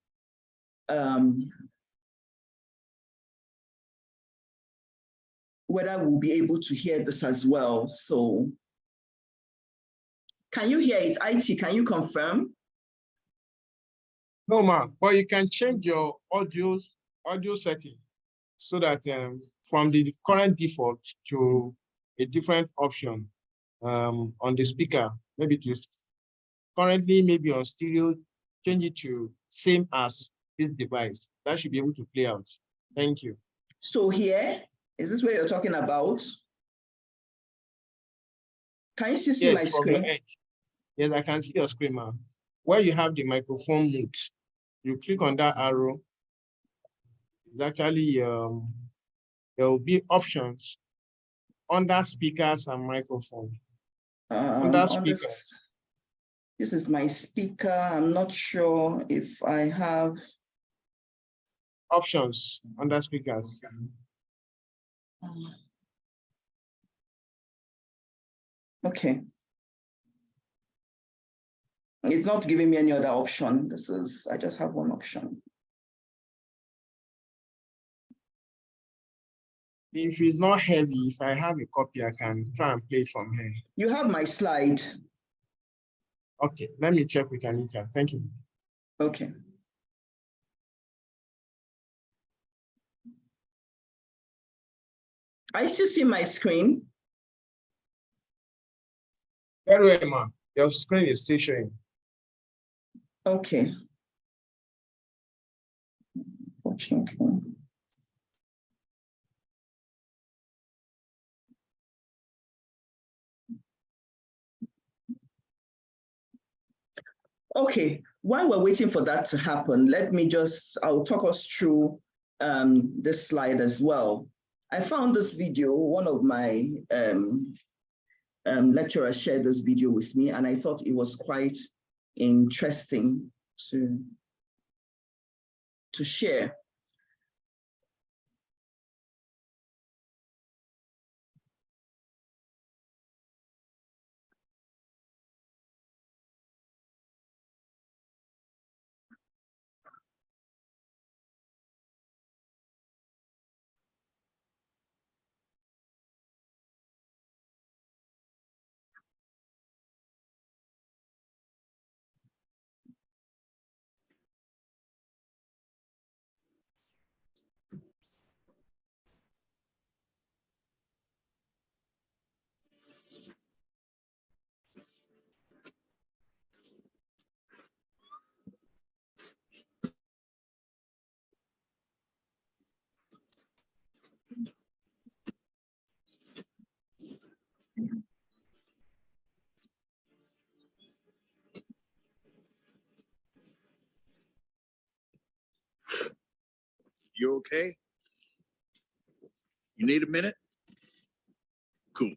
[SPEAKER 1] whether we'll be able to hear this as well. So Can you hear it? IT, can you confirm?
[SPEAKER 4] No, ma, but you can change your audio setting so that from the current default to a different option on the speaker, maybe to currently maybe on stereo, change it to same as this device. That should be able to play out. Thank you.
[SPEAKER 1] So here, is this where you're talking about? Can you still see my
[SPEAKER 4] Yes, from your
[SPEAKER 1] screen?
[SPEAKER 4] edge. Yes, I can see your screen, ma'am. Where you have the microphone mute, you click on that arrow. It's actually there will be options under speakers and microphone. Under speakers.
[SPEAKER 1] This is my speaker. I'm not sure if I have
[SPEAKER 4] Options under speakers.
[SPEAKER 1] Okay. It's not giving me any other option. I just have one option.
[SPEAKER 4] If it's not heavy, if I have a copy, I can try and play it from here.
[SPEAKER 1] You have my slide.
[SPEAKER 4] Okay, let me check with Anita. Thank you.
[SPEAKER 1] Okay. I still see my screen.
[SPEAKER 4] Very well, ma'am. Your screen is still showing.
[SPEAKER 1] Okay. Unfortunately. Okay, while we're waiting for that to happen, I'll talk us through this slide as well. I found this video, one of my lecturers shared this video with me, and I thought it was quite interesting to share.
[SPEAKER 5] You okay? You need a minute? Cool.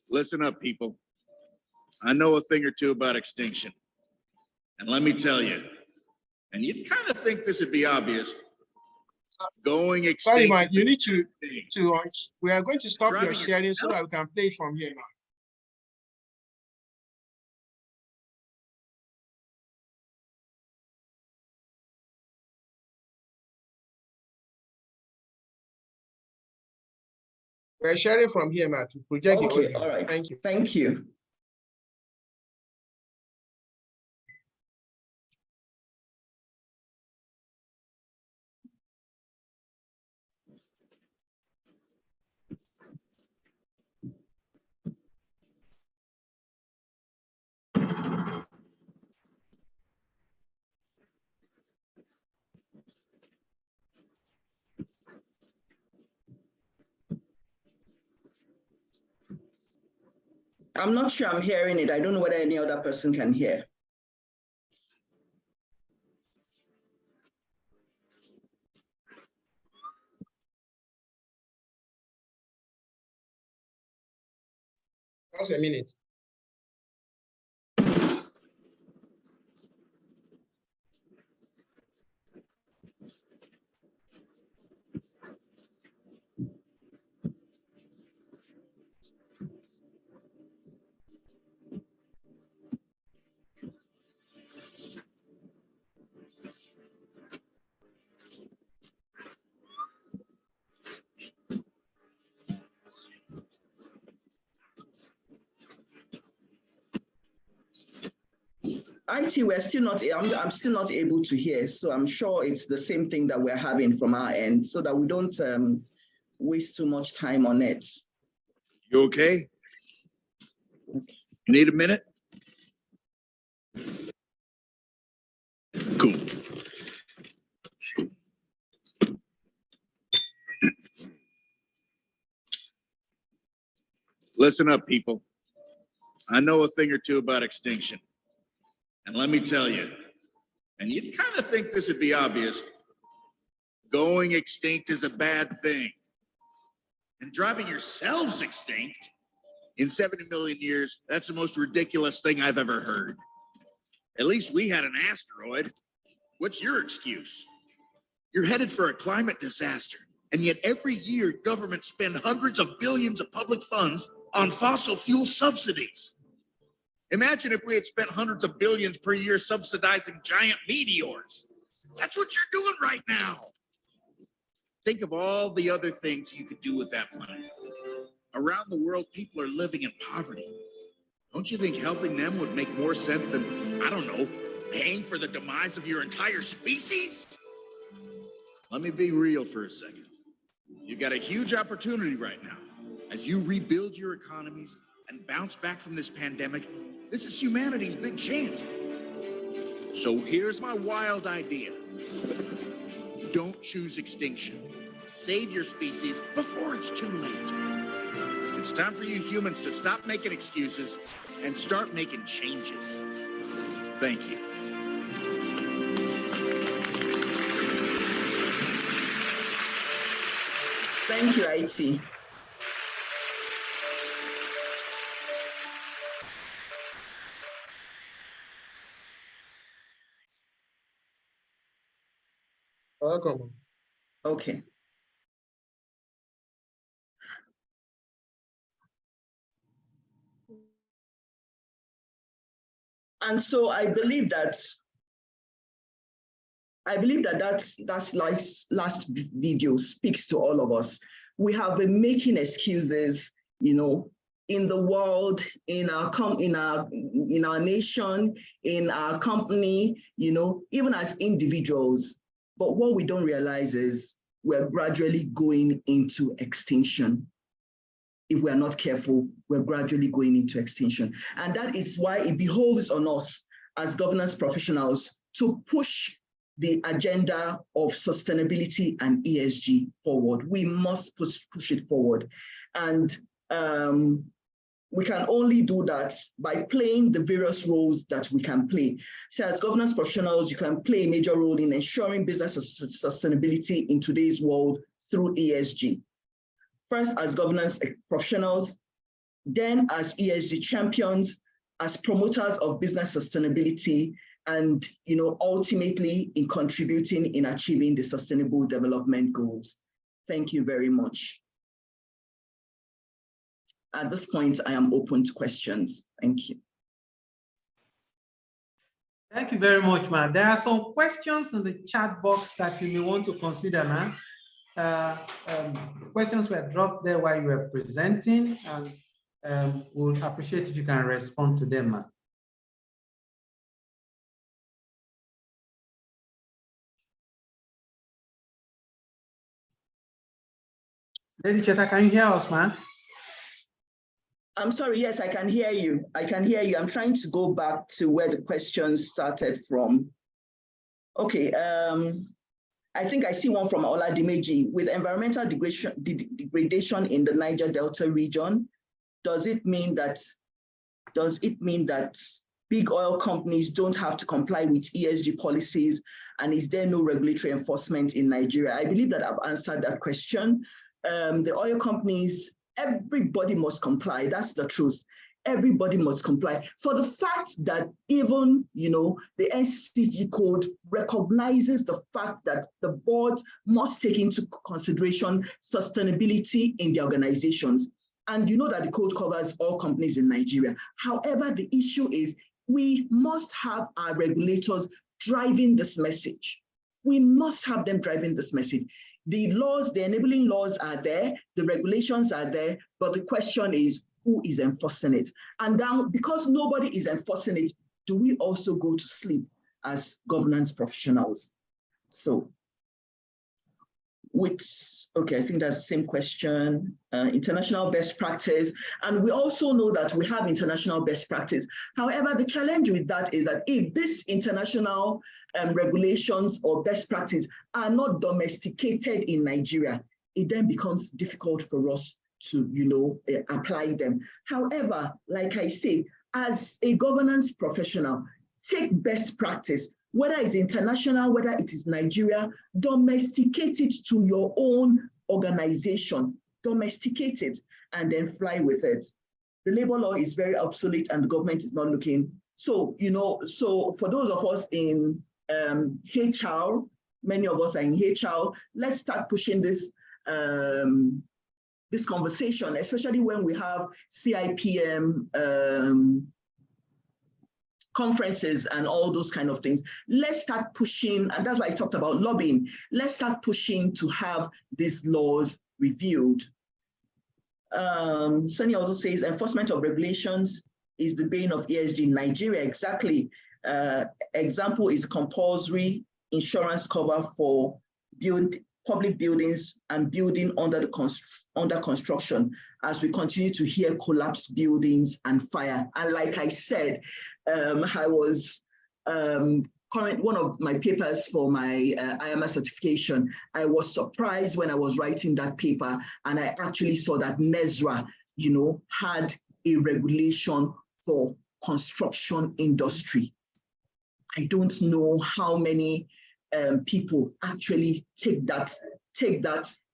[SPEAKER 5] Listen up, people. I know a thing or two about extinction. And let me tell you, and you'd kind of think this would be obvious, going extinct.
[SPEAKER 4] Sorry, man, you need to we are going to stop your
[SPEAKER 5] Driving
[SPEAKER 4] sharing so that we can play it from here now. We're sharing from here, Matt, to project the audio.
[SPEAKER 1] All right.
[SPEAKER 4] Thank you.
[SPEAKER 1] Thank you. I'm not sure I'm hearing it. I don't know whether any other person can hear.
[SPEAKER 4] Just a minute.
[SPEAKER 1] IT, we're still not, I'm still not able to hear. So I'm sure it's the same thing that we're having from our end so that we don't waste too much time on it.
[SPEAKER 5] You okay? You need a minute? Cool. Listen up, people. I know a thing or two about extinction. And let me tell you, and you'd kind of think this would be obvious, going extinct is a bad thing. And driving yourselves extinct in 70 million years, that's the most ridiculous thing I've ever heard. At least we had an asteroid. What's your excuse? You're headed for a climate disaster. And yet every year, governments spend hundreds of billions of public funds on fossil fuel subsidies. Imagine if we had spent hundreds of billions per year subsidizing giant meteors. That's what you're doing right now. Think of all the other things you could do with that money. Around the world, people are living in poverty. Don't you think helping them would make more sense than, I don't know, paying for the demise of your entire species? Let me be real for a second. You've got a huge opportunity right now. As you rebuild your economies and bounce back from this pandemic, this is humanity's big chance. So here's my wild idea. Don't choose extinction. Save your species before it's too late. It's time for you humans to stop making excuses and start making changes. Thank you.
[SPEAKER 1] Thank you, IT.
[SPEAKER 4] Welcome.
[SPEAKER 1] Okay. And so I believe that that's last video speaks to all of us. We have been making excuses, you know, in the world, in our nation, in our company, you know, even as individuals. But what we don't realize is we're gradually going into extinction. If we're not careful, we're gradually going into extinction. And that is why it behoves on us as governance professionals to push the agenda of sustainability and ESG forward. We must push it forward. And we can only do that by playing the various roles that we can play. So as governance professionals, you can play a major role in ensuring business sustainability in today's world through ESG. First as governance professionals, then as ESG champions, as promoters of business sustainability, and you know, ultimately in contributing in achieving the Sustainable Development Goals. Thank you very much. At this point, I am open to questions. Thank you.
[SPEAKER 3] Thank you very much, ma'am. There are some questions in the chat box that you may want to consider, ma'am. Questions were dropped there while you were presenting, and we would appreciate if you can respond to them, ma'am. Lady Cheta, can you hear us, ma'am?
[SPEAKER 1] I'm sorry, yes, I can hear you. I can hear you. I'm trying to go back to where the questions started from. Okay, I think I see one from Oladimeji. With environmental degradation in the Niger Delta region, does it mean that big oil companies don't have to comply with ESG policies, and is there no regulatory enforcement in Nigeria? I believe that I've answered that question. The oil companies, everybody must comply. That's the truth. Everybody must comply. For the fact that even, you know, the NCG code recognizes the fact that the board must take into consideration sustainability in the organizations. And you know that the code covers all companies in Nigeria. However, the issue is we must have our regulators driving this message. We must have them driving this message. The laws, the enabling laws are there, the regulations are there, but the question is, who is enforcing it? And now, because nobody is enforcing it, do we also go to sleep as governance professionals? So, okay, I think that's the same question. International best practice. And we also know that we have international best practice. However, the challenge with that is that if these international regulations or best practice are not domesticated in Nigeria, it then becomes difficult for us to, apply them. However, like I say, as a governance professional, take best practice, whether it's international, whether it is Nigeria, domesticate it to your own organization, domesticate it, and then fly with it. The labor law is very obsolete and the government is not looking. So, so for those of us in HR, many of us are in HR, let's start pushing this, this conversation, especially when we have CIPM conferences and all those kind of things. Let's start pushing, and that's why I talked about lobbying. Let's start pushing to have these laws reviewed. Sunny also says enforcement of regulations is the bane of ESG in Nigeria. Exactly. Example is compulsory insurance cover for public buildings and building under construction, as we continue to hear collapsed buildings and fire. And like I said, I was one of my papers for my IMA certification. I was surprised when I was writing that paper and I actually saw that NESRA, had a regulation for construction industry. I don't know how many people actually take that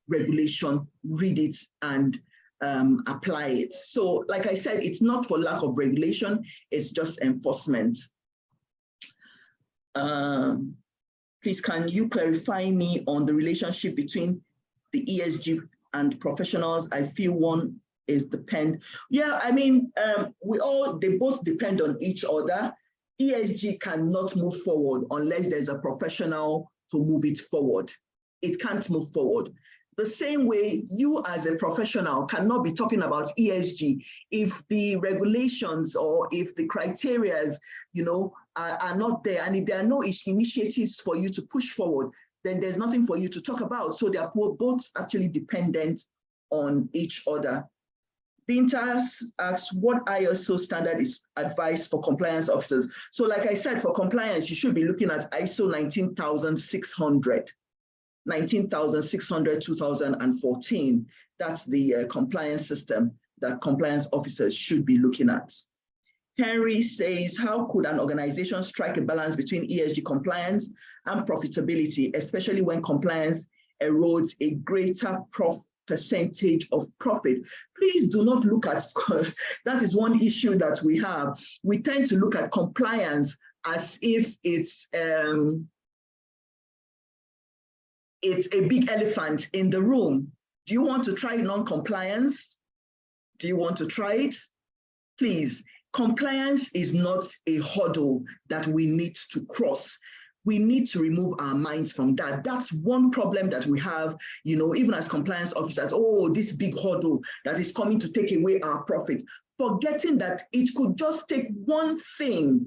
[SPEAKER 1] regulation, read it, and apply it. So, like I said, it's not for lack of regulation, it's just enforcement. Please, can you clarify me on the relationship between the ESG and professionals? I feel one is depend. Yeah, I mean, they both depend on each other. ESG cannot move forward unless there's a professional to move it forward. It can't move forward. The same way you as a professional cannot be talking about ESG if the regulations or if the criterias, are not there, and if there are no initiatives for you to push forward, then there's nothing for you to talk about. So they are both actually dependent on each other. Binta asks, what ISO standard is advised for compliance officers? So like I said, for compliance, you should be looking at ISO 19600, 2014. That's the compliance system that compliance officers should be looking at. Henry says, how could an organization strike a balance between ESG compliance and profitability, especially when compliance erodes a greater percentage of profit? Please do not look at, that is one issue that we have. We tend to look at compliance as if it's a big elephant in the room. Do you want to try non-compliance? Do you want to try it? Please, compliance is not a hurdle that we need to cross. We need to remove our minds from that. That's one problem that we have, even as compliance officers. Oh, this big hurdle that is coming to take away our profit. Forgetting that it could just take one thing.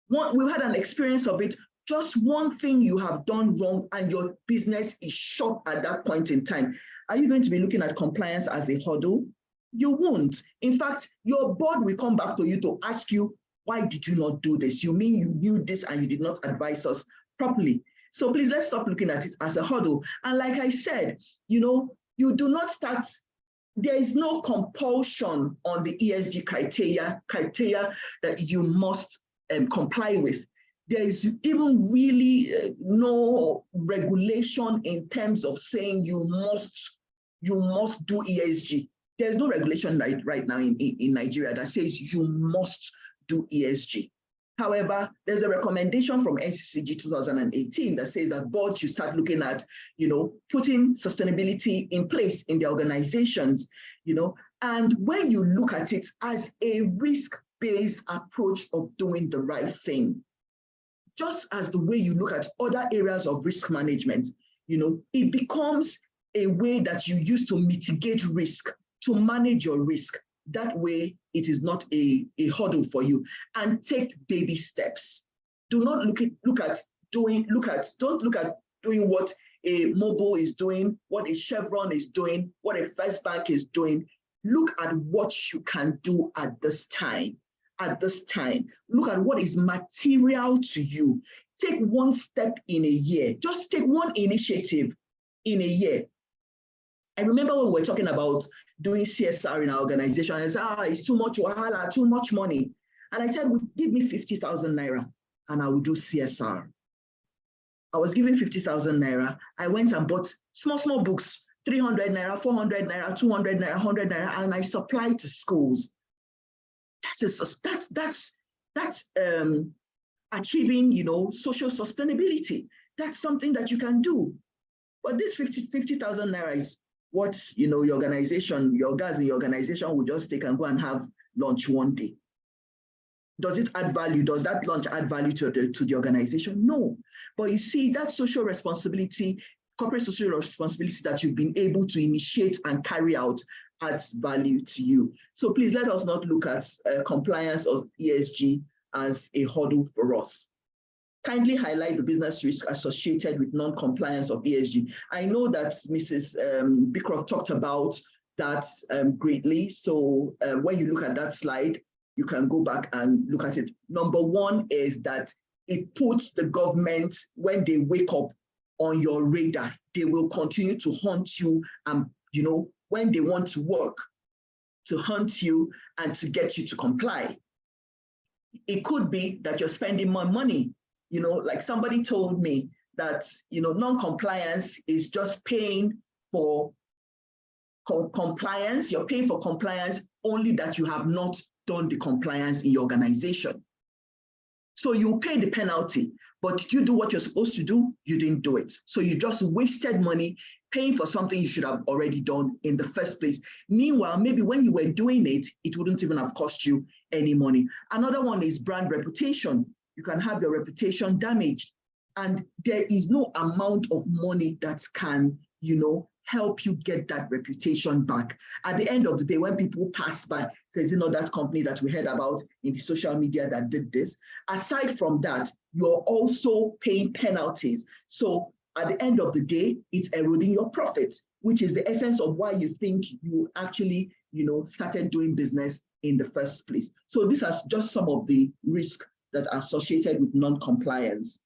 [SPEAKER 1] We've had an experience of it. Just one thing you have done wrong and your business is shut at that point in time. Are you going to be looking at compliance as a hurdle? You won't. In fact, your board will come back to you to ask you, why did you not do this? You mean you knew this and you did not advise us properly? So please, let's stop looking at it as a hurdle. And like I said, you do not start, there is no compulsion on the ESG criteria that you must comply with. There is even really no regulation in terms of saying you must do ESG. There's no regulation right now in Nigeria that says you must do ESG. However, there's a recommendation from NCCG 2018 that says that boards should start looking at, putting sustainability in place in their organizations, and when you look at it as a risk-based approach of doing the right thing, just as the way you look at other areas of risk management, it becomes a way that you use to mitigate risk, to manage your risk. That way, it is not a hurdle for you. And take baby steps. Do not don't look at doing what a Mobile is doing, what a Chevron is doing, what a First Bank is doing. Look at what you can do at this time. Look at what is material to you. Take one step in a year. Just take one initiative in a year. I remember when we were talking about doing CSR in our organization, I said, it's too much wahala, too much money. And I said, give me 50,000 naira and I will do CSR. I was given 50,000 naira. I went and bought small books, 300 naira, 400 naira, 200 naira, 100 naira, and I supplied to schools. That's achieving, social sustainability. That's something that you can do. But this 50,000 naira is what, your organization, your guys in your organization will just take and go and have lunch one day. Does it add value? Does that lunch add value to the organization? No. But you see, that social responsibility, corporate social responsibility that you've been able to initiate and carry out adds value to you. So please let us not look at compliance or ESG as a hurdle for us. Kindly highlight the business risk associated with non-compliance of ESG. I know that Mrs. Beecroft talked about that greatly. So when you look at that slide, you can go back and look at it. Number one is that it puts the government, when they wake up, on your radar. They will continue to hunt you and, when they want to work, to hunt you and to get you to comply. It could be that you're spending more money. Like somebody told me that, non-compliance is just paying for compliance. You're paying for compliance only that you have not done the compliance in your organization. So you pay the penalty, but did you do what you're supposed to do? You didn't do it. So you just wasted money paying for something you should have already done in the first place. Meanwhile, maybe when you were doing it, it wouldn't even have cost you any money. Another one is brand reputation. You can have your reputation damaged, and there is no amount of money that can, help you get that reputation back. At the end of the day, when people pass by, there's that company that we heard about in the social media that did this. Aside from that, you're also paying penalties. So at the end of the day, it's eroding your profits, which is the essence of why you think you actually, started doing business in the first place. So these are just some of the risks that are associated with non-compliance.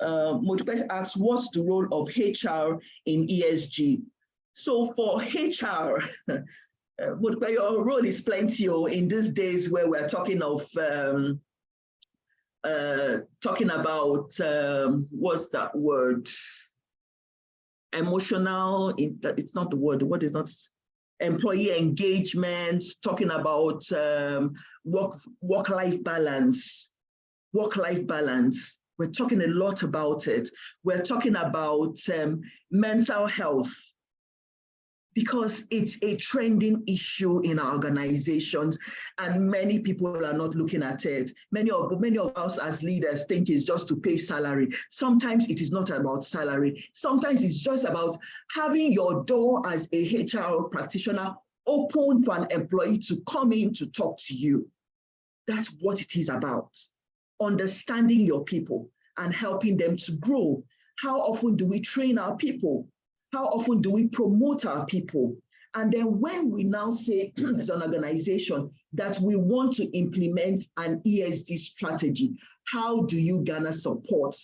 [SPEAKER 1] Nwabuike asks, what's the role of HR in ESG? So for HR, Nwabuike, your role is plenty in these days where we're talking of what's that word? Emotional, it's not the word. The word is not employee engagement, talking about work-life balance. We're talking a lot about it. We're talking about mental health, because it's a trending issue in our organizations and many people are not looking at it. Many of us as leaders think it's just to pay salary. Sometimes it is not about salary. Sometimes it's just about having your door as a HR practitioner open for an employee to come in to talk to you. That's what it is about. Understanding your people and helping them to grow. How often do we train our people? How often do we promote our people? And then when we now say as an organization that we want to implement an ESG strategy, how do you garner support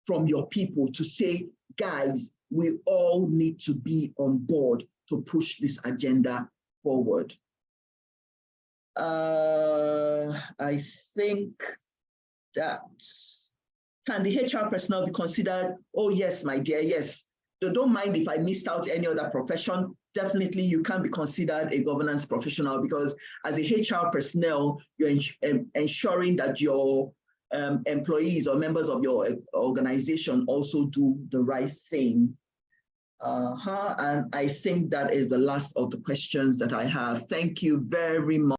[SPEAKER 1] from your people to say, guys, we all need to be on board to push this agenda forward? I think that, can the HR personnel be considered? Oh, yes, my dear, yes. So don't mind if I missed out any other profession. Definitely, you can be considered a governance professional, because as a HR personnel, you're ensuring that your employees or members of your organization also do the right thing. And I think that is the last of the questions that I have. Thank you very much.